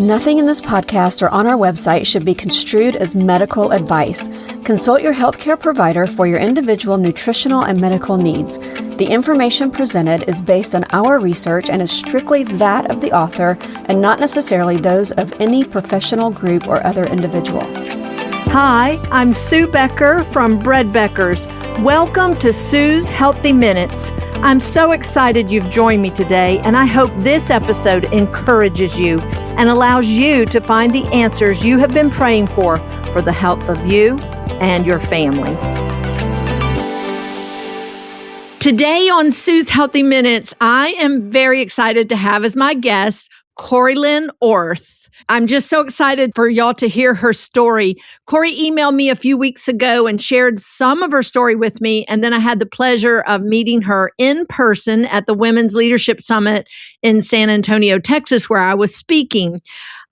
Nothing in this podcast or on our website should be construed as medical advice. Consult your healthcare provider for your individual nutritional and medical needs. The information presented is based on our research and is strictly that of the author and not necessarily those of any professional group or other individual. Hi, I'm Sue Becker from Bread Beckers. Welcome to Sue's Healthy Minutes. I'm so excited you've joined me today, and I hope this episode encourages you and allows you to find the answers you have been praying for the health of you and your family. Today on Sue's Healthy Minutes, I am very excited to have as my guest Kori Orth. I'm just so excited for y'all to hear her story. Kori emailed me a few weeks ago and shared some of her story with me, and then I had the pleasure of meeting her in person at the Women's Leadership Summit in San Antonio, Texas, where I was speaking.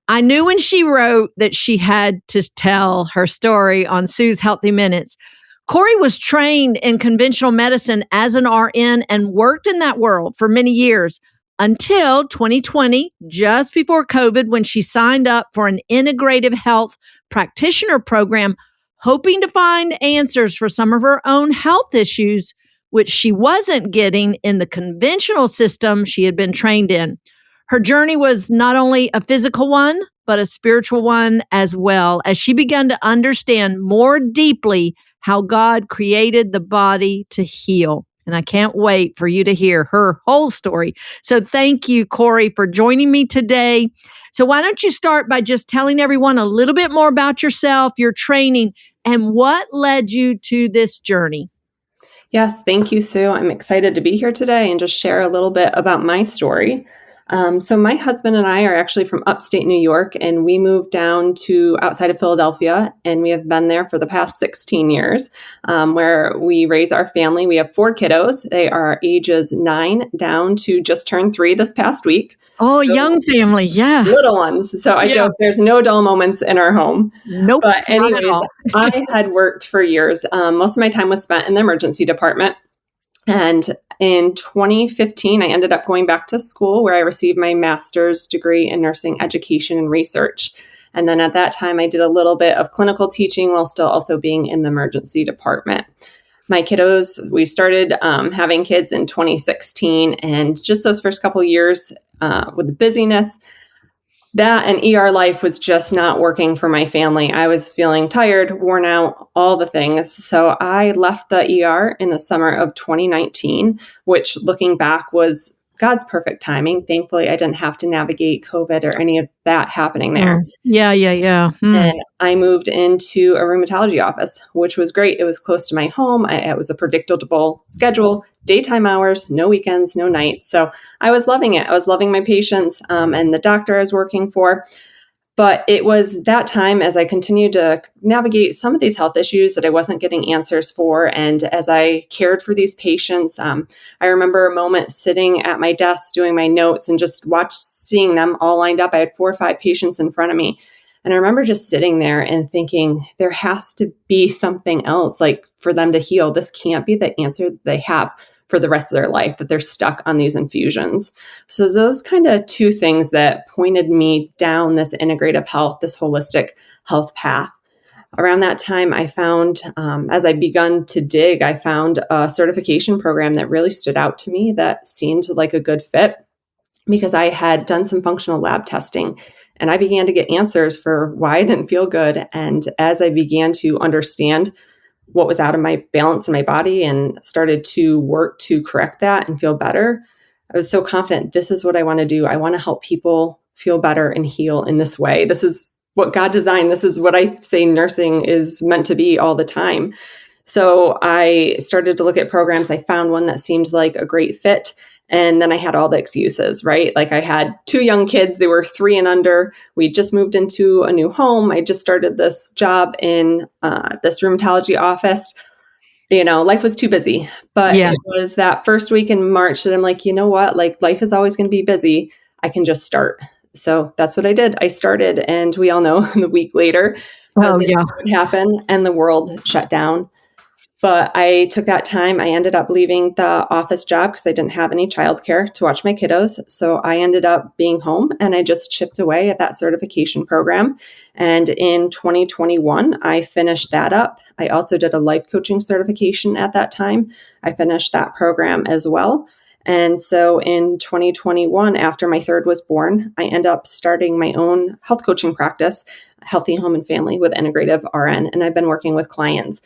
I knew when she wrote that she had to tell her story on Sue's Healthy Minutes. Kori was trained in conventional medicine as an RN and worked in that world for many years, until 2020, just before COVID, when she signed up for an Integrative Health Practitioner program, hoping to find answers for some of her own health issues, which she wasn't getting in the conventional system she had been trained in. Her journey was not only a physical one, but a spiritual one as well, as she began to understand more deeply how God created the body to heal. And I can't wait for you to hear her whole story. So thank you, Kori, for joining me today. So why don't you start by just telling everyone a little bit more about yourself, your training, and what led you to this journey? Yes, thank you, Sue. I'm excited to be here today and just share a little bit about my story. So my husband and I are actually from upstate New York, and we moved down to outside of Philadelphia, and we have been there for the past 16 years, where we raise our family. We have 4 kiddos. They are ages 9 down to just turned 3 this past week. Oh, so, young family, yeah. Little ones. So I joke, there's no dull moments in our home. Nope. But anyways, I had worked for years. Most of my time was spent in the emergency department. And in 2015, I ended up going back to school where I received my master's degree in nursing education and research. And then at that time, I did a little bit of clinical teaching while still also being in the emergency department. My kiddos, we started having kids in 2016, and just those first couple of years with the busyness, that and ER life was just not working for my family. I was feeling tired, worn out, all the things. So I left the ER in the summer of 2019, which looking back was God's perfect timing. Thankfully, I didn't have to navigate COVID or any of that happening there. Yeah. And I moved into a rheumatology office, which was great. It was close to my home. It was a predictable schedule, daytime hours, no weekends, no nights. So I was loving it. I was loving my patients and the doctor I was working for. But it was that time as I continued to navigate some of these health issues that I wasn't getting answers for. And as I cared for these patients, I remember a moment sitting at my desk doing my notes and just seeing them all lined up. I had 4 or 5 patients in front of me. And I remember just sitting there and thinking, there has to be something else, like for them to heal. This can't be the answer that they have for the rest of their life, that they're stuck on these infusions. So those kind of 2 things that pointed me down this integrative health, this holistic health path. Around that time, I found, as I begun to dig, I found a certification program that really stood out to me that seemed like a good fit because I had done some functional lab testing and I began to get answers for why I didn't feel good. And as I began to understand what was out of my balance in my body and started to work to correct that and feel better, I was so confident this is what I want to do. I want to help people feel better and heal in this way. This is what God designed. This is what I say nursing is meant to be all the time. So I started to look at programs. I found one that seemed like a great fit. And then I had all the excuses, right? Like I had 2 young kids. They were 3 and under. We just moved into a new home. I just started this job in this rheumatology office. You know, life was too busy. But It was that first week in March that I'm like, you know what? Like life is always going to be busy. I can just start. So that's what I did. I started, and we all know the week later, what happened, and the world shut down. But I took that time. I ended up leaving the office job because I didn't have any childcare to watch my kiddos. So I ended up being home and I just chipped away at that certification program. And in 2021, I finished that up. I also did a life coaching certification at that time. I finished that program as well. And so in 2021, after my third was born, I ended up starting my own health coaching practice, Healthy Home and Family with Integrative RN. And I've been working with clients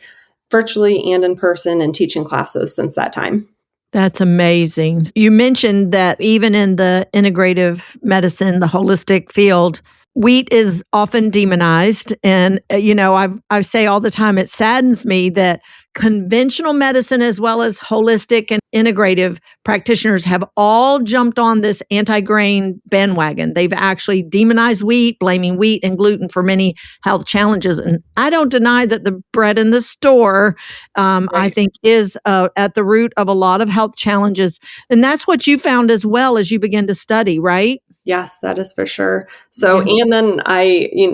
virtually and in person and teaching classes since that time. That's amazing. You mentioned that even in the integrative medicine, the holistic field, wheat is often demonized. And, I say all the time, it saddens me that conventional medicine as well as holistic and integrative practitioners have all jumped on this anti-grain bandwagon. They've actually demonized wheat, blaming wheat and gluten for many health challenges. And I don't deny that the bread in the store, I think, is at the root of a lot of health challenges. And that's what you found as well as you begin to study, right? Yes, that is for sure. So, and then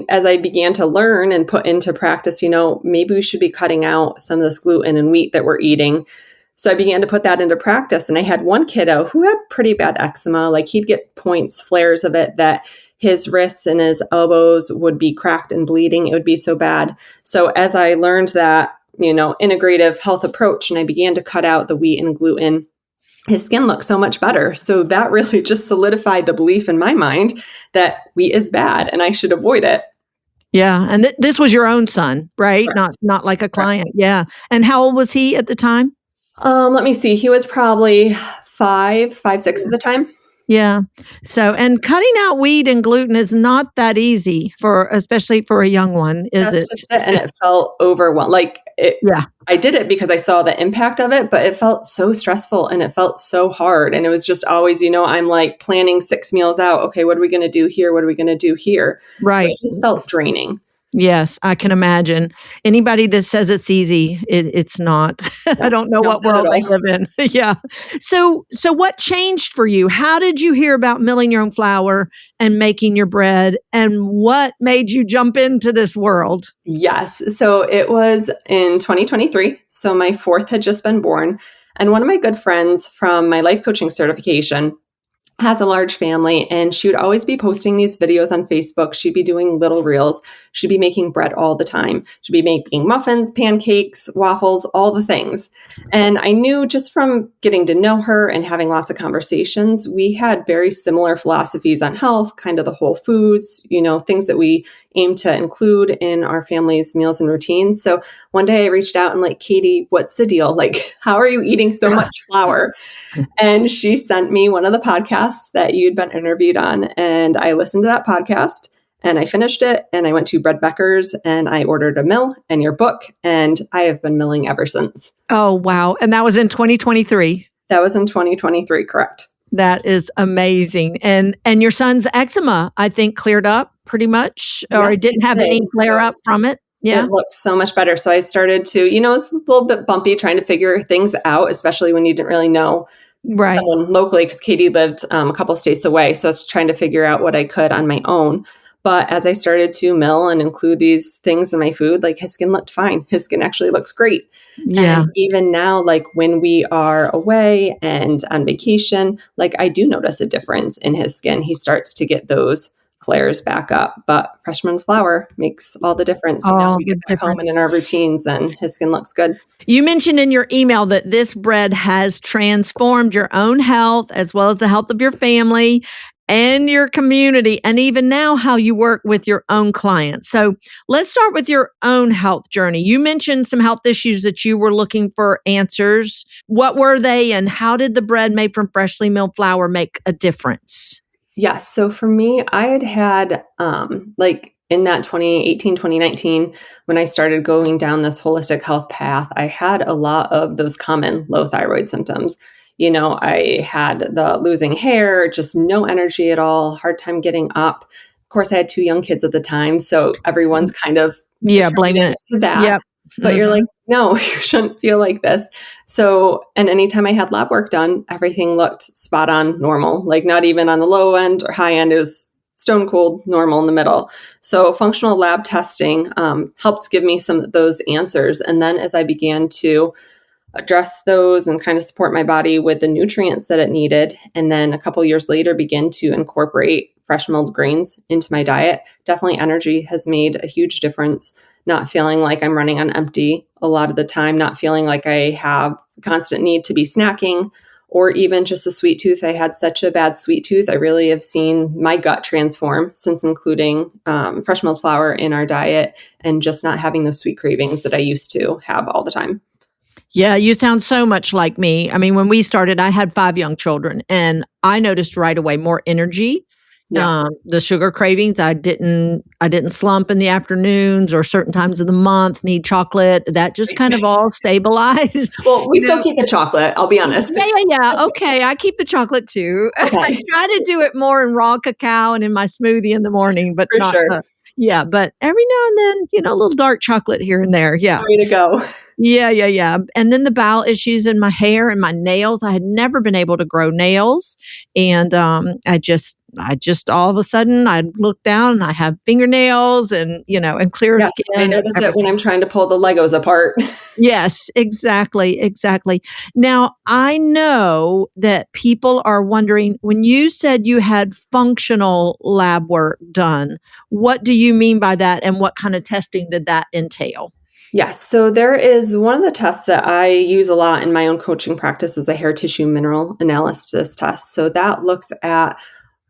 as I began to learn and put into practice, maybe we should be cutting out some of this gluten and wheat that we're eating. So I began to put that into practice. And I had one kiddo who had pretty bad eczema. Like he'd get points, flares of it that his wrists and his elbows would be cracked and bleeding. It would be so bad. So as I learned that, integrative health approach, and I began to cut out the wheat and gluten, his skin looked so much better. So that really just solidified the belief in my mind that wheat is bad and I should avoid it. Yeah. And this was your own son, right? Correct. Not like a client. Correct. Yeah. And how old was he at the time? Let me see. He was probably 5, 6 at the time. Yeah. So, and cutting out wheat and gluten is not that easy especially for a young one, is That's it? just it. And it felt overwhelming. Yeah. I did it because I saw the impact of it, but it felt so stressful and it felt so hard. And it was just always, I'm like planning 6 meals out. Okay, what are we going to do here? What are we going to do here? Right. So it just felt draining. Yes, I can imagine. Anybody that says it's easy, it's not. I don't know what world they live in. Yeah. So what changed for you? How did you hear about milling your own flour and making your bread? And what made you jump into this world? Yes. So it was in 2023. So my fourth had just been born. And one of my good friends from my life coaching certification has a large family, and she would always be posting these videos on Facebook. She'd be doing little reels. She'd be making bread all the time. She'd be making muffins, pancakes, waffles, all the things. And I knew just from getting to know her and having lots of conversations, we had very similar philosophies on health, kind of the whole foods, things that we aim to include in our family's meals and routines. So one day I reached out and Katie, what's the deal? How are you eating so much flour? And she sent me one of the podcasts that you'd been interviewed on. And I listened to that podcast and I finished it. And I went to Bread Becker's and I ordered a mill and your book. And I have been milling ever since. Oh, wow. And that was in 2023. That was in 2023, correct. That is amazing. And your son's eczema, I think, cleared up pretty much, or Yes, it didn't have any flare up from it. Yeah. It looked so much better. So I started to, it was a little bit bumpy trying to figure things out, especially when you didn't really know someone locally, because Katie lived a couple states away. So I was trying to figure out what I could on my own. But as I started to mill and include these things in my food, his skin looked fine. His skin actually looks great. Yeah. And even now, when we are away and on vacation, I do notice a difference in his skin. He starts to get those flares back up, but freshman flour makes all the difference. We get back home and in our routines and his skin looks good. You mentioned in your email that this bread has transformed your own health as well as the health of your family and your community, and even now how you work with your own clients. So let's start with your own health journey. You mentioned some health issues that you were looking for answers. What were they, and how did the bread made from freshly milled flour make a difference? Yes. So for me, I had in that 2018, 2019, when I started going down this holistic health path, I had a lot of those common low thyroid symptoms. I had the losing hair, just no energy at all, hard time getting up. Of course, I had 2 young kids at the time. So everyone's kind of blaming it to that. Yep. But you're like, no, you shouldn't feel like this. So, and anytime I had lab work done, everything looked spot on normal, not even on the low end or high end. It was stone cold normal in the middle. So functional lab testing helped give me some of those answers. And then as I began to address those and kind of support my body with the nutrients that it needed, and then a couple years later begin to incorporate fresh milled grains into my diet, definitely energy has made a huge difference. Not feeling like I'm running on empty a lot of the time, not feeling like I have a constant need to be snacking, or even just a sweet tooth. I had such a bad sweet tooth. I really have seen my gut transform since including fresh milled flour in our diet and just not having those sweet cravings that I used to have all the time. Yeah, you sound so much like me. I mean, when we started, I had 5 young children, and I noticed right away more energy. Yes. The sugar cravings, I didn't slump in the afternoons or certain times of the month, need chocolate. That just kind of all stabilized. Well, we still keep the chocolate, I'll be honest. Yeah. Okay, I keep the chocolate too. Okay. I try to do it more in raw cacao and in my smoothie in the morning, but For not. sure. Yeah, but every now and then, a little dark chocolate here and there. Yeah. Way to go. Yeah. And then the bowel issues in my hair and my nails. I had never been able to grow nails. And I just all of a sudden I'd look down and I have fingernails and, and clear Yes, skin. I notice it when I'm trying to pull the Legos apart. Yes, exactly. Now, I know that people are wondering, when you said you had functional lab work done, what do you mean by that? And what kind of testing did that entail? Yes. So there is one of the tests that I use a lot in my own coaching practice is a hair tissue mineral analysis test. So that looks at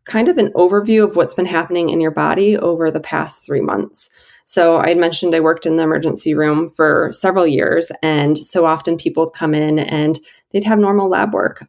kind of an overview of what's been happening in your body over the past 3 months. So I mentioned I worked in the emergency room for several years. And so often people would come in and they'd have normal lab work.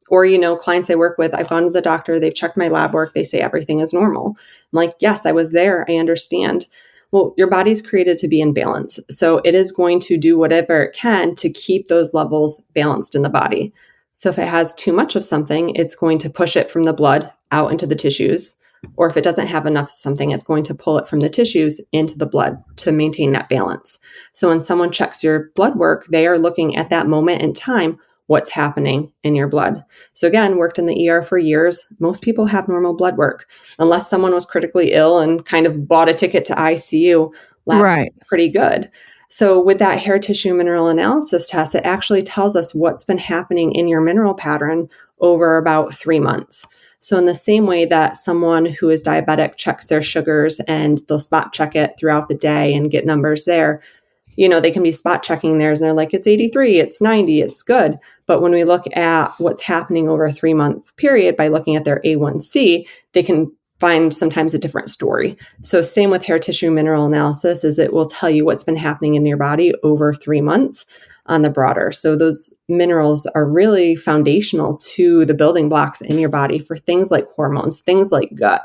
Or, clients I work with, I've gone to the doctor, they've checked my lab work, they say everything is normal. I'm like, yes, I was there. I understand. Well, your body's created to be in balance. So it is going to do whatever it can to keep those levels balanced in the body. So if it has too much of something, it's going to push it from the blood out into the tissues. Or if it doesn't have enough of something, it's going to pull it from the tissues into the blood to maintain that balance. So when someone checks your blood work, they are looking at that moment in time, what's happening in your blood. So again, worked in the ER for years. Most people have normal blood work. Unless someone was critically ill and kind of bought a ticket to ICU, labs Right. are pretty good. So with that hair tissue mineral analysis test, it actually tells us what's been happening in your mineral pattern over about 3 months. So in the same way that someone who is diabetic checks their sugars and they'll spot check it throughout the day and get numbers there, they can be spot checking theirs and they're like, it's 83, it's 90, it's good. But when we look at what's happening over a 3-month period by looking at their A1C, they can find sometimes a different story. So same with hair tissue mineral analysis is it will tell you what's been happening in your body over 3 months on the broader. So those minerals are really foundational to the building blocks in your body for things like hormones, things like gut.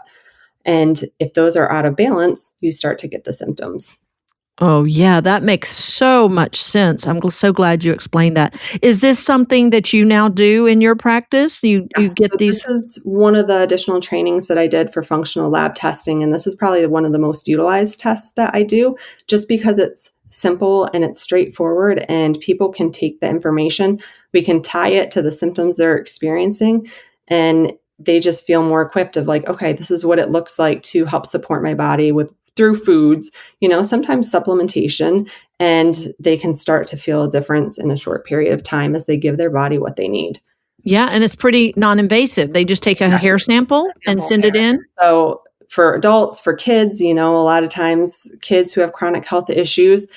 And if those are out of balance, you start to get the symptoms. Oh, yeah, that makes so much sense. I'm so glad you explained that. Is this something that you now do in your practice? You get So these? This is one of the additional trainings that I did for functional lab testing. And this is probably one of the most utilized tests that I do, just because it's simple and it's straightforward and people can take the information. We can tie it to the symptoms they're experiencing and they just feel more equipped of like, okay, this is what it looks like to help support my body through foods, sometimes supplementation, and they can start to feel a difference in a short period of time as they give their body what they need. Yeah, and it's pretty non-invasive. They just take a hair sample and send it in. So for adults, for kids, a lot of times kids who have chronic health issues,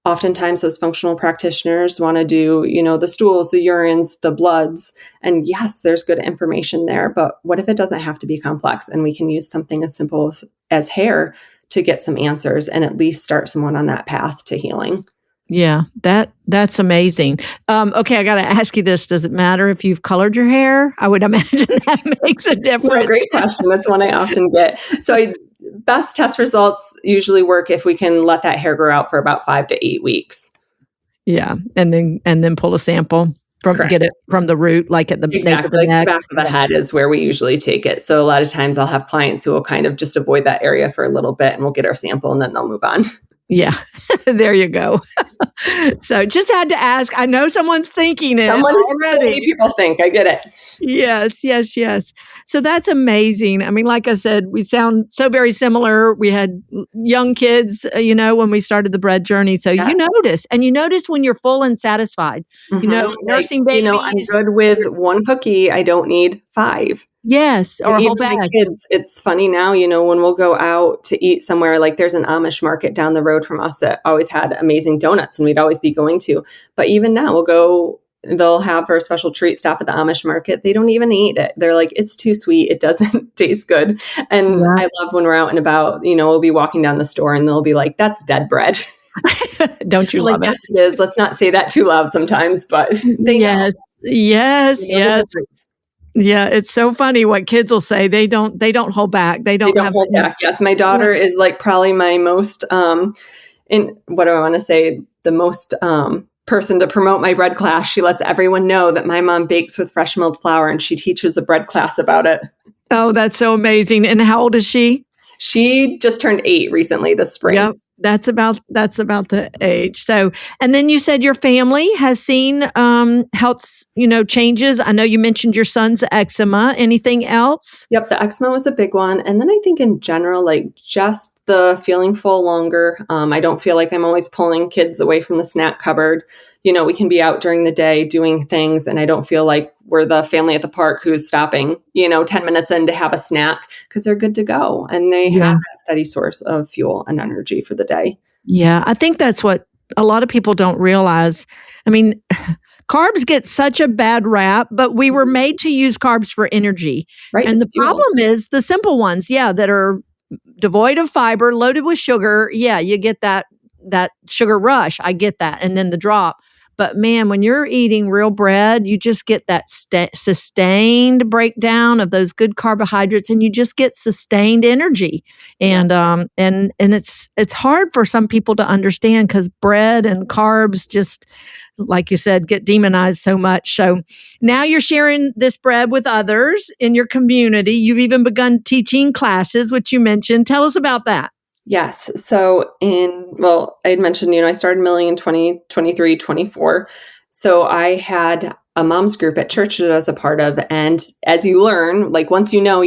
oftentimes those functional practitioners want to do, the stools, the urines, the bloods. And yes, there's good information there, but what if it doesn't have to be complex and we can use something as simple as hair to get some answers and at least start someone on that path to healing? Yeah, that's amazing. Okay, I got to ask you this. Does it matter if you've colored your hair? I would imagine that makes a difference. No, great question. That's one I often get. So best test results usually work if we can let that hair grow out for about 5 to 8 weeks. Yeah, and then pull a sample get it from the root, like at the nape of the neck. The back of the head is where we usually take it. So a lot of times I'll have clients who will kind of just avoid that area for a little bit and we'll get our sample and then they'll move on. Yeah, there you go. So just had to ask. I know someone's thinking it Someone is, so already. many people think. I get it. Yes, yes, yes. So that's amazing. I mean, like I said, we sound so very similar. We had young kids, when we started the bread journey. So Yeah. you notice when you're full and satisfied. Nursing babies. I'm good with one cookie. I don't need 5. Yes, or a whole Even my bag. kids, it's funny now, when we'll go out to eat somewhere, like there's an Amish market down the road from us that always had amazing donuts and we'd always be going to. But even now they'll have for a special treat stop at the Amish market. They don't even eat it. They're like, it's too sweet. It doesn't taste good. And Yeah. I love when we're out and about, we'll be walking down the store and they'll be like, that's dead bread. Don't you love it? Yes, it is. Let's not say that too loud sometimes, but they know. Yes. They know the difference. Yeah, it's so funny what kids will say. They don't hold back. They don't hold back. Yes, my daughter is like probably my most the most person to promote my bread class. She lets everyone know that my mom bakes with fresh milled flour and she teaches a bread class about it. Oh, that's so amazing. And how old is she? She just turned 8 recently this spring. Yep. That's about the age. So, and then you said your family has seen health, changes. I know you mentioned your son's eczema. Anything else? Yep, the eczema was a big one. And then I think in general, like just the feeling full longer. I don't feel like I'm always pulling kids away from the snack cupboard. We can be out during the day doing things and I don't feel like we're the family at the park who's stopping, 10 minutes in to have a snack because they're good to go. And they have that steady source of fuel and energy for the day. Yeah, I think that's what a lot of people don't realize. I mean, carbs get such a bad rap, but we were made to use carbs for energy. Right. And the problem is the simple ones, that are devoid of fiber, loaded with sugar. Yeah, you get that sugar rush. I get that. And then the drop. But man, when you're eating real bread, you just get that sustained breakdown of those good carbohydrates and you just get sustained energy. And and it's hard for some people to understand because bread and carbs just, like you said, get demonized so much. So now you're sharing this bread with others in your community. You've even begun teaching classes, which you mentioned. Tell us about that. Yes. So I had mentioned, I started milling in 2023, 24. So I had a mom's group at church that I was a part of. And as you learn, like once you know,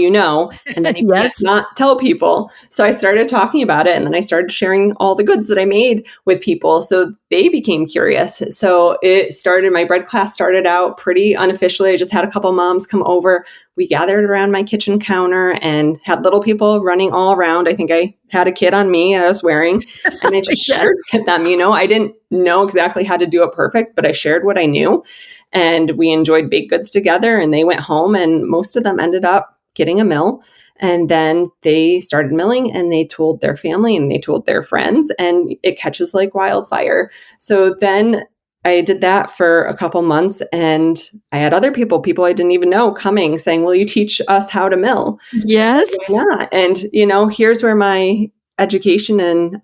and then you can't not tell people. So I started talking about it and then I started sharing all the goods that I made with people. So they became curious. So my bread class started out pretty unofficially. I just had a couple moms come over. We gathered around my kitchen counter and had little people running all around. I think I had a kid on me I was wearing and I just shared with them, I didn't know exactly how to do it perfect, but I shared what I knew. And we enjoyed baked goods together and they went home and most of them ended up getting a mill. And then they started milling and they told their family and they told their friends and it catches like wildfire. So then I did that for a couple months and I had other people I didn't even know coming saying, will you teach us how to mill? Yes. Why not? And, here's where my education and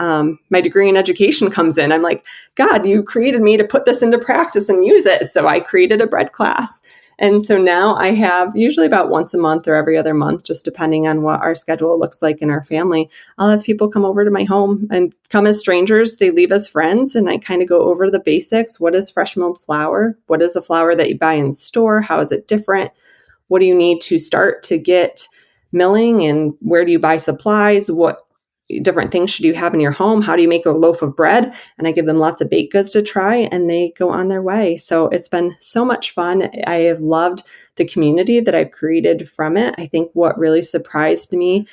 my degree in education comes in. I'm like, God, you created me to put this into practice and use it. So I created a bread class. And so now I have usually about once a month or every other month, just depending on what our schedule looks like in our family. I'll have people come over to my home and come as strangers. They leave as friends. And I kind of go over the basics. What is fresh milled flour? What is the flour that you buy in the store? How is it different? What do you need to start to get milling? And where do you buy supplies? What different things should you have in your home? How do you make a loaf of bread? And I give them lots of baked goods to try and they go on their way. So it's been so much fun. I have loved the community that I've created from it. I think what really surprised me,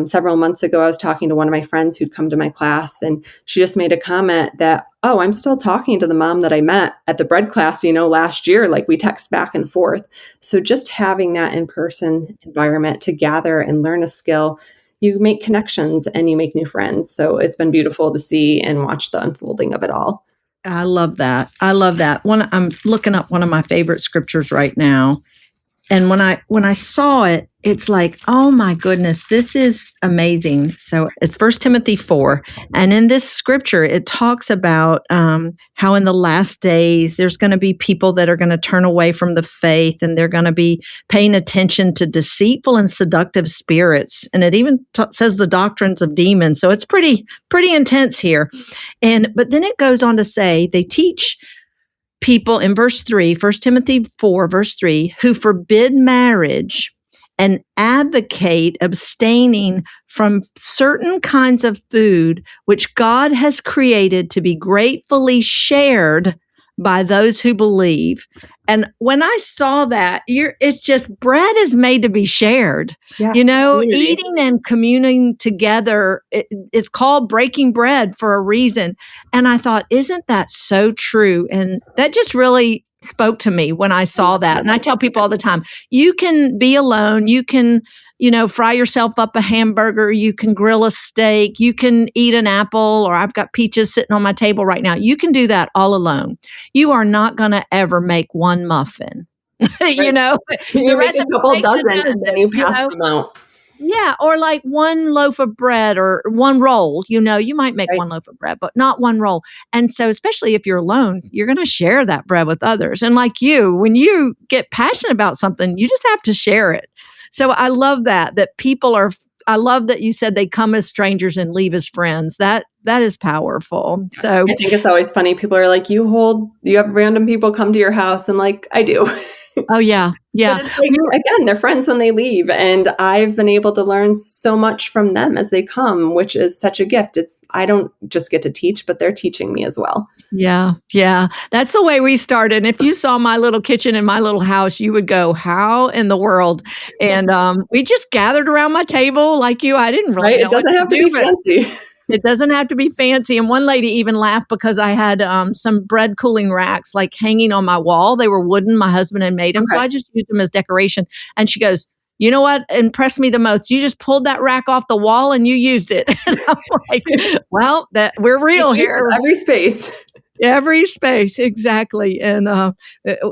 several months ago, I was talking to one of my friends who'd come to my class and she just made a comment that, oh, I'm still talking to the mom that I met at the bread class, last year, like we text back and forth. So just having that in-person environment to gather and learn a skill, you make connections and you make new friends. So it's been beautiful to see and watch the unfolding of it all. I love that. I'm looking up one of my favorite scriptures right now. And when I saw it, it's like, oh my goodness, this is amazing. So it's 1 Timothy 4. And in this scripture, it talks about how in the last days, there's going to be people that are going to turn away from the faith, and they're going to be paying attention to deceitful and seductive spirits. And it even says the doctrines of demons. So it's pretty intense here. But then it goes on to say they teach people in verse 3, 1 Timothy 4, verse 3, who forbid marriage and advocate abstaining from certain kinds of food which God has created to be gratefully shared by those who believe. And when I saw that, it's just bread is made to be shared. Yeah, Community. Eating and communing together, it's called breaking bread for a reason. And I thought, isn't that so true? And that just really spoke to me when I saw that. And I tell people all the time, you can be alone. You can, fry yourself up a hamburger. You can grill a steak. You can eat an apple, or I've got peaches sitting on my table right now. You can do that all alone. You are not going to ever make one muffin. Right. The You make rest a couple dozen and then you pass them out. Yeah, or like one loaf of bread or one roll. You might make one loaf of bread, but not one roll. And so, especially if you're alone, you're going to share that bread with others. And like when you get passionate about something, you just have to share it. So I love that I love that you said they come as strangers and leave as friends. That is powerful. So I think it's always funny. People are like, you have random people come to your house, and like, I do. Oh yeah. Yeah. But it's like, again, they're friends when they leave. And I've been able to learn so much from them as they come, which is such a gift. I don't just get to teach, but they're teaching me as well. Yeah. Yeah. That's the way we started. And if you saw my little kitchen in my little house, you would go, how in the world? And we just gathered around my table like you. I didn't really know It doesn't have to be fancy. It doesn't have to be fancy. And one lady even laughed because I had some bread cooling racks like hanging on my wall. They were wooden. My husband had made them. Okay. So I just used them as decoration. And she goes, you know what impressed me the most? You just pulled that rack off the wall and you used it. And I'm like, well, we're real here. Every space. Every space, exactly. And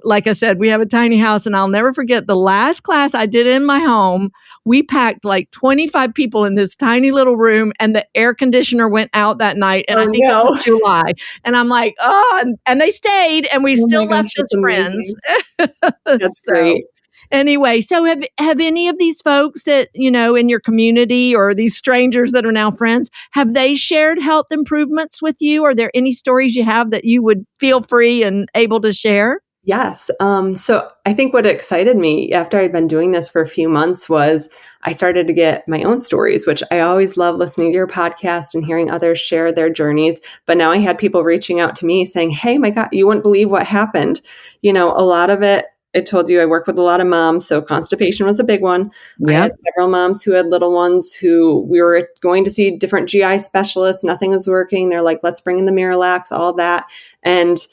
like I said, we have a tiny house, and I'll never forget the last class I did in my home. We packed like 25 people in this tiny little room, and the air conditioner went out that night. And I think it was July. And I'm like, and they stayed, and we still left as friends. That's great. Anyway, so have any of these folks that, in your community, or these strangers that are now friends, have they shared health improvements with you? Are there any stories you have that you would feel free and able to share? Yes. So I think what excited me after I'd been doing this for a few months was I started to get my own stories, which I always love listening to your podcast and hearing others share their journeys. But now I had people reaching out to me saying, hey, my God, you wouldn't believe what happened. A lot of it, I told you I work with a lot of moms, so constipation was a big one. Yep. I had several moms who had little ones who we were going to see different GI specialists. Nothing was working. They're like, let's bring in the Miralax, all that. And,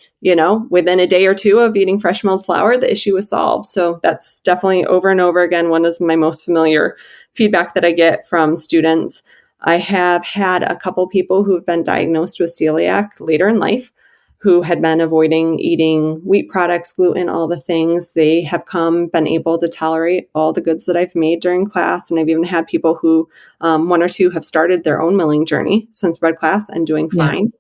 within a day or two of eating fresh milled flour, the issue was solved. So that's definitely over and over again, one of my most familiar feedback that I get from students. I have had a couple people who've been diagnosed with celiac later in life, who had been avoiding eating wheat products, gluten, all the things. They have been able to tolerate all the goods that I've made during class. And I've even had people who, one or two, have started their own milling journey since bread class and doing fine.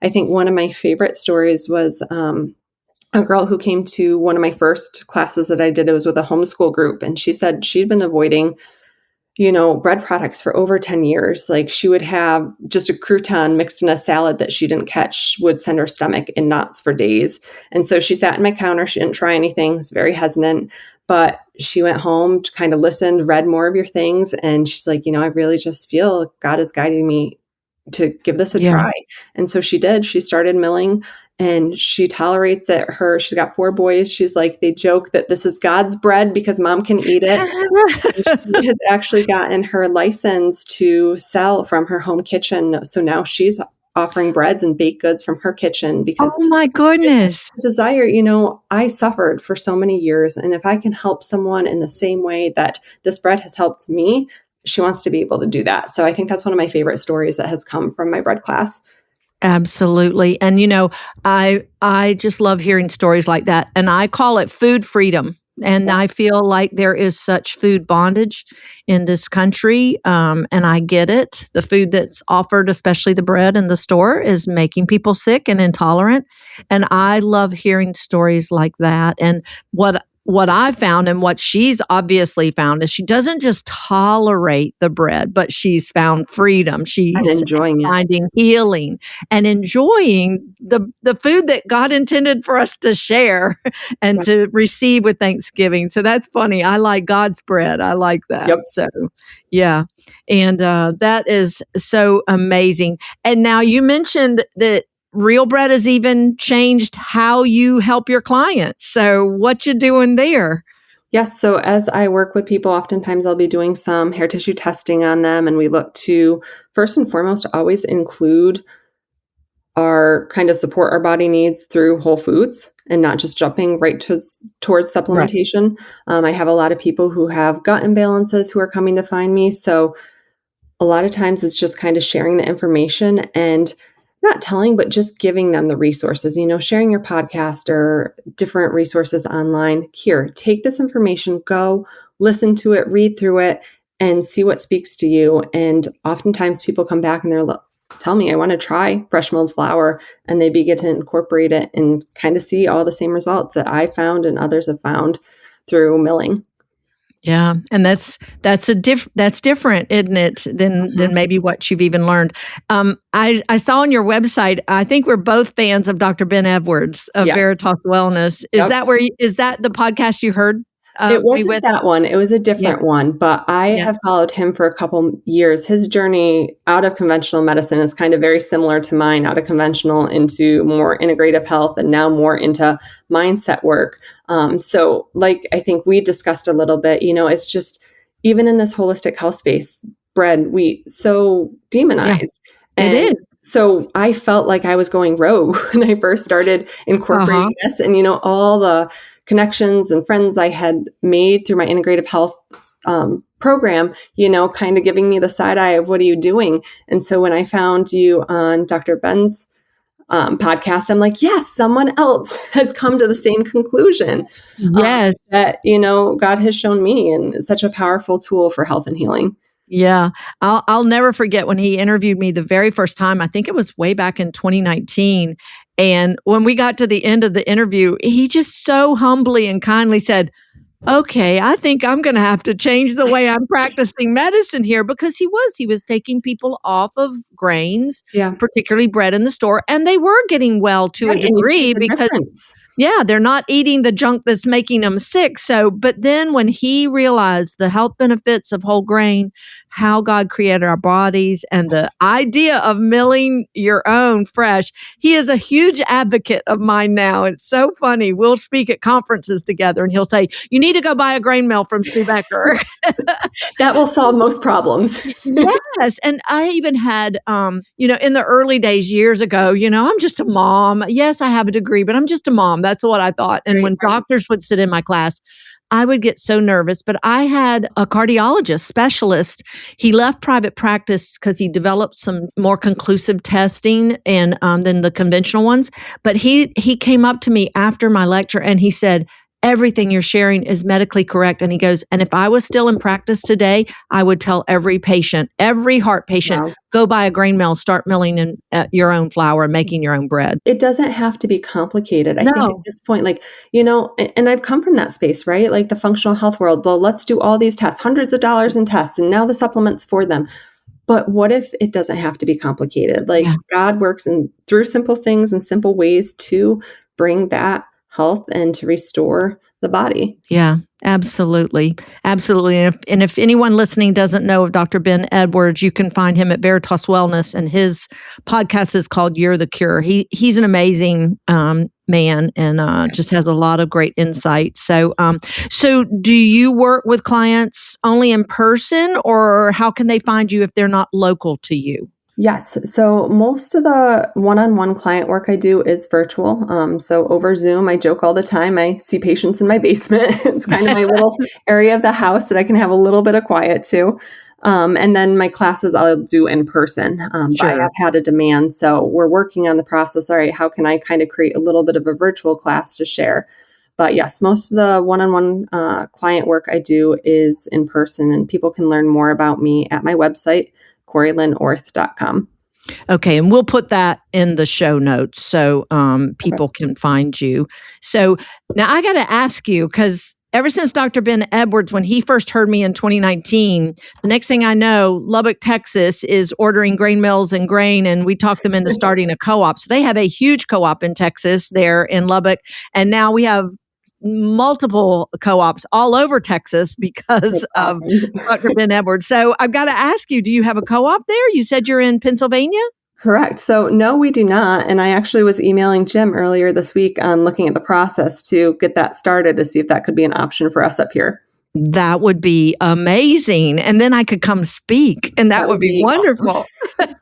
I think one of my favorite stories was a girl who came to one of my first classes that I did. It was with a homeschool group. And she said she'd been avoiding bread products for over 10 years. Like, she would have just a crouton mixed in a salad that she didn't catch would send her stomach in knots for days. And so she sat in my counter. She didn't try anything, was very hesitant, but she went home, kind of listened, read more of your things. And she's like, I really just feel God is guiding me to give this a try. And so she did. She started milling. And she tolerates it. She's got 4 boys. She's like, they joke that this is God's bread because mom can eat it. She has actually gotten her license to sell from her home kitchen. So now she's offering breads and baked goods from her kitchen because, oh my goodness, desire, I suffered for so many years. And if I can help someone in the same way that this bread has helped me, she wants to be able to do that. So I think that's one of my favorite stories that has come from my bread class. Absolutely. And, I just love hearing stories like that. And I call it food freedom. And I Yes. feel like there is such food bondage in this country. And I get it. The food that's offered, especially the bread in the store, is making people sick and intolerant. And I love hearing stories like that. And what I found and what she's obviously found is she doesn't just tolerate the bread, but she's found freedom. And She's enjoying it. finding healing and enjoying the food that God intended for us to share and Yep. to receive with Thanksgiving. So that's funny. I like God's bread. I like that. Yep. So, yeah. And that is so amazing. And now you mentioned that Real Bread has even changed how you help your clients. So what you doing there? Yes. So as I work with people, oftentimes I'll be doing some hair tissue testing on them. And we look to, first and foremost, always include our kind of support our body needs through whole foods and not just jumping right towards supplementation. I have a lot of people who have gut imbalances who are coming to find me. So a lot of times it's just kind of sharing the information and not telling, but just giving them the resources, sharing your podcast or different resources online. Here, take this information, go listen to it, read through it, and see what speaks to you. And oftentimes people come back and they're tell me, I want to try fresh milled flour, and they begin to incorporate it and kind of see all the same results that I found and others have found through milling. Yeah, and that's different, isn't it, than maybe what you've even learned. I saw on your website. I think we're both fans of Dr. Ben Edwards of Yes. Veritas Wellness. Is Yep. Is that the podcast you heard? It wasn't that one. It was a different one, but I have followed him for a couple years. His journey out of conventional medicine is kind of very similar to mine, out of conventional into more integrative health and now more into mindset work. So like I think we discussed a little bit, it's just even in this holistic health space, bread, wheat, so demonized. Yeah, and it is. So I felt like I was going rogue when I first started incorporating this, and all the connections and friends I had made through my integrative health program, kind of giving me the side eye of what are you doing? And so when I found you on Dr. Ben's podcast, I'm like, yes, someone else has come to the same conclusion. Yes. That, God has shown me, and it's such a powerful tool for health and healing. Yeah. I'll never forget when he interviewed me the very first time. I think it was way back in 2019. And when we got to the end of the interview, he just so humbly and kindly said, okay, I think I'm going to have to change the way I'm practicing medicine here, because he was taking people off of grains, particularly bread in the store, and they were getting well to a degree because they're not eating the junk that's making them sick. So, but then when he realized the health benefits of whole grain, how God created our bodies, and the idea of milling your own fresh, he is a huge advocate of mine now. It's so funny. We'll speak at conferences together and he'll say, you need to go buy a grain mill from Sue Becker. That will solve most problems. Yes. And I even had, in the early days, years ago, I'm just a mom. Yes, I have a degree, but I'm just a mom. That's what I thought. And when doctors would sit in my class, I would get so nervous. But I had a cardiologist specialist. He left private practice because he developed some more conclusive testing and than the conventional ones. But he came up to me after my lecture and he said, everything you're sharing is medically correct. And he goes, and if I was still in practice today, I would tell every patient, every heart patient, go buy a grain mill, start milling in your own flour and making your own bread. It doesn't have to be complicated. I think at this point, and I've come from that space, right? Like the functional health world. Well, let's do all these tests, hundreds of dollars in tests, and now the supplements for them. But what if it doesn't have to be complicated? God works through simple things and simple ways to bring that health and to restore the body. Yeah, absolutely. Absolutely. And if anyone listening doesn't know of Dr. Ben Edwards, you can find him at Veritas Wellness, and his podcast is called You're the Cure. He's an amazing man and just has a lot of great insight. So do you work with clients only in person, or how can they find you if they're not local to you? Yes. So most of the one-on-one client work I do is virtual. So over Zoom, I joke all the time. I see patients in my basement. It's kind of my little area of the house that I can have a little bit of quiet to. And then my classes I'll do in person. But I have had a demand. So we're working on the process. All right, how can I kind of create a little bit of a virtual class to share? But yes, most of the one-on-one client work I do is in person, and people can learn more about me at my website, KoriLynnOrth.com. Okay, and we'll put that in the show notes so people can find you. So now I got to ask you, because ever since Dr. Ben Edwards, when he first heard me in 2019, the next thing I know, Lubbock, Texas is ordering grain mills and grain, and we talked them into starting a co-op. So they have a huge co-op in Texas there in Lubbock, and now we have multiple co-ops all over Texas because of Dr. Ben Edwards. So I've got to ask you, do you have a co-op there? You said you're in Pennsylvania? Correct. So no, we do not. And I actually was emailing Jim earlier this week on looking at the process to get that started to see if that could be an option for us up here. That would be amazing. And then I could come speak, and that would be wonderful. Awesome.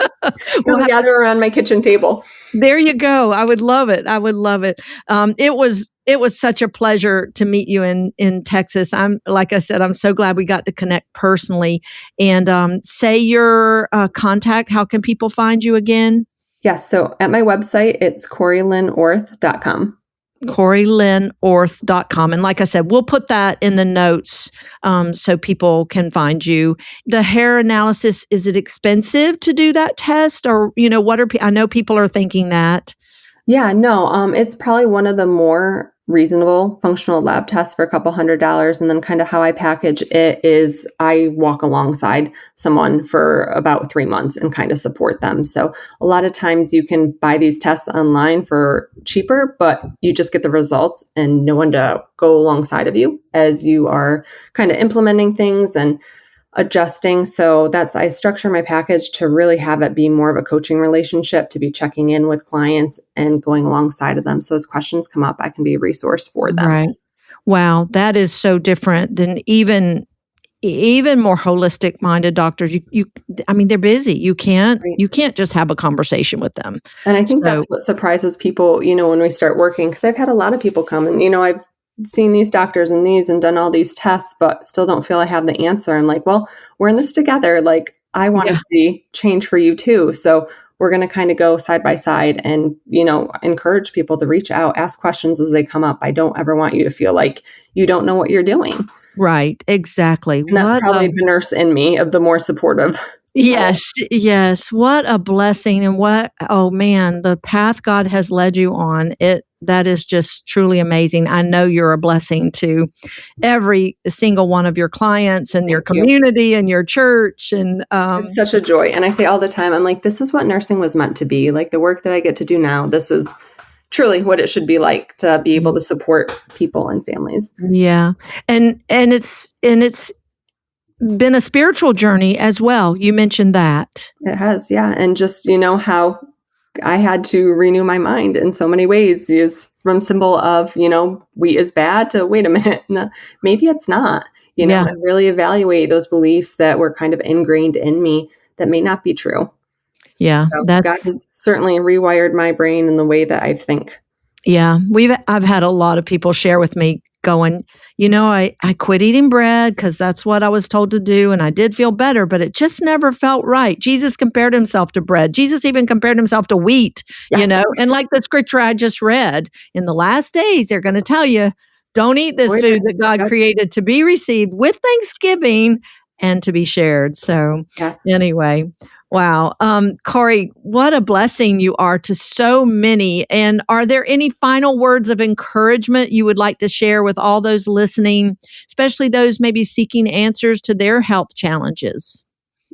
We'll gather around my kitchen table. There you go. I would love it. I would love it. It was such a pleasure to meet you in Texas. Like I said, I'm so glad we got to connect personally. And say your contact. How can people find you again? Yes. So at my website, it's KoriLynnOrth.com. KoriLynnOrth.com. And like I said, we'll put that in the notes so people can find you. The hair analysis, is it expensive to do that test? Or, I know people are thinking that. Yeah, no, it's probably one of the more reasonable functional lab tests for a couple $100. And then kind of how I package it is I walk alongside someone for about 3 months and kind of support them. So a lot of times you can buy these tests online for cheaper, but you just get the results and no one to go alongside of you as you are kind of implementing things and adjusting. So I structure my package to really have it be more of a coaching relationship, to be checking in with clients and going alongside of them. So as questions come up, I can be a resource for them. Right. Wow. That is so different than even more holistic minded doctors. They're busy. You can't just have a conversation with them. And I think that's what surprises people, when we start working, because I've had a lot of people come and, I've seen these doctors and done all these tests, but still don't feel I have the answer. I'm like, well, we're in this together. Like, I want to see change for you too. So we're going to kind of go side by side and, encourage people to reach out, ask questions as they come up. I don't ever want you to feel like you don't know what you're doing. Right. Exactly. And that's probably the nurse in me of the more supportive. Yes. Yes. What a blessing. And the path God has led you on, that is just truly amazing. I know you're a blessing to every single one of your clients and your community and your church. And it's such a joy. And I say all the time, I'm like, this is what nursing was meant to be. Like the work that I get to do now, this is truly what it should be like to be able to support people and families. Yeah. And it's been a spiritual journey as well. You mentioned that. It has. Yeah. And just, how I had to renew my mind in so many ways is from symbol of, wheat is bad to wait a minute. No, maybe it's not, and really evaluate those beliefs that were kind of ingrained in me that may not be true. Yeah. So God has certainly rewired my brain in the way that I think. Yeah. I've had a lot of people share with me going, I quit eating bread because that's what I was told to do. And I did feel better, but it just never felt right. Jesus compared himself to bread. Jesus even compared himself to wheat, and like the scripture I just read, in the last days, they're going to tell you, don't eat this food that God created to be received with thanksgiving and to be shared. So anyway, wow. Kori, what a blessing you are to so many. And are there any final words of encouragement you would like to share with all those listening, especially those maybe seeking answers to their health challenges?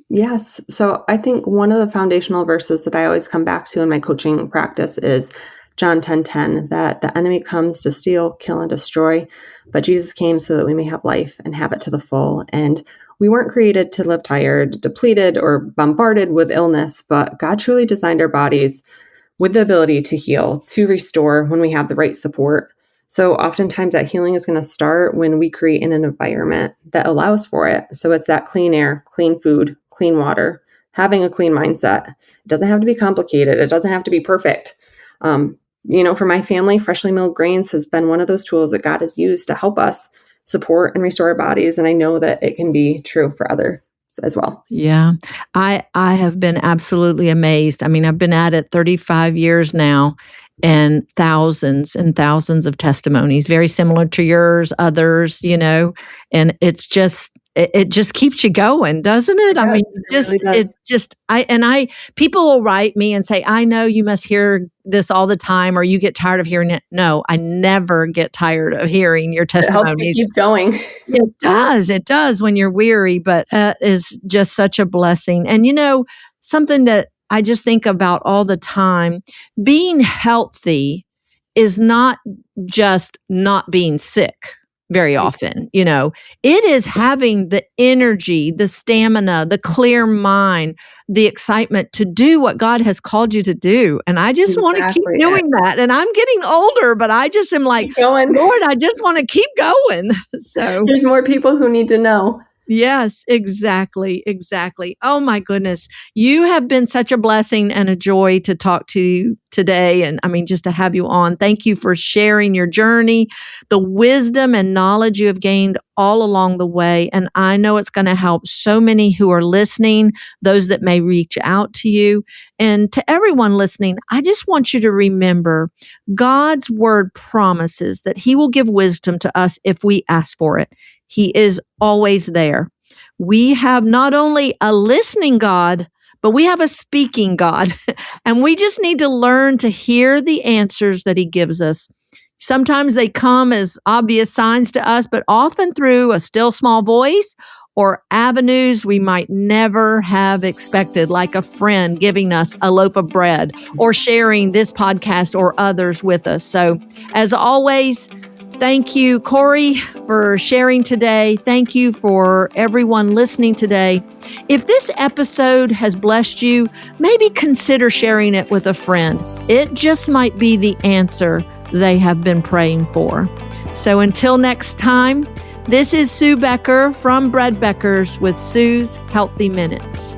Yes. So I think one of the foundational verses that I always come back to in my coaching practice is John 10:10, that the enemy comes to steal, kill, and destroy, but Jesus came so that we may have life and have it to the full. And we weren't created to live tired, depleted, or bombarded with illness, but God truly designed our bodies with the ability to heal, to restore when we have the right support. So oftentimes that healing is going to start when we create an environment that allows for it. So it's that clean air, clean food, clean water, having a clean mindset. It doesn't have to be complicated. It doesn't have to be perfect. For my family, freshly milled grains has been one of those tools that God has used to help us support and restore our bodies. And I know that it can be true for others as well. Yeah. I have been absolutely amazed. I've been at it 35 years now. and thousands of testimonies, very similar to yours, others, and it just keeps you going, doesn't it? I mean, people will write me and say, I know you must hear this all the time, or you get tired of hearing it. No, I never get tired of hearing your testimonies. It helps you keep going. It does when you're weary, but that is just such a blessing. And something that I just think about all the time, being healthy is not just not being sick very often. It is having the energy, the stamina, the clear mind, the excitement to do what God has called you to do. And I just want to keep doing that. And I'm getting older, but I just am like, Lord, I just want to keep going. So there's more people who need to know. Yes, exactly. Oh my goodness. You have been such a blessing and a joy to talk to you today. And I mean, just to have you on. Thank you for sharing your journey, the wisdom and knowledge you have gained all along the way. And I know it's going to help so many who are listening, those that may reach out to you. And to everyone listening, I just want you to remember God's word promises that he will give wisdom to us if we ask for it. He is always there. We have not only a listening God, but we have a speaking God. And we just need to learn to hear the answers that he gives us. Sometimes they come as obvious signs to us, but often through a still small voice or avenues we might never have expected, like a friend giving us a loaf of bread or sharing this podcast or others with us. So as always, thank you, Kori, for sharing today. Thank you for everyone listening today. If this episode has blessed you, maybe consider sharing it with a friend. It just might be the answer they have been praying for. So until next time, this is Sue Becker from Bread Beckers with Sue's Healthy Minutes.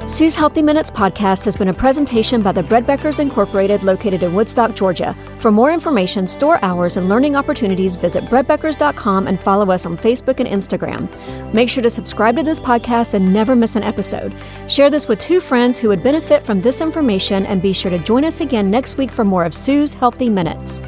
Sue's Healthy Minutes podcast has been a presentation by the Bread Beckers Incorporated, located in Woodstock, Georgia. For more information, store hours, and learning opportunities, visit breadbeckers.com and follow us on Facebook and Instagram. Make sure to subscribe to this podcast and never miss an episode. Share this with 2 friends who would benefit from this information, and be sure to join us again next week for more of Sue's Healthy Minutes.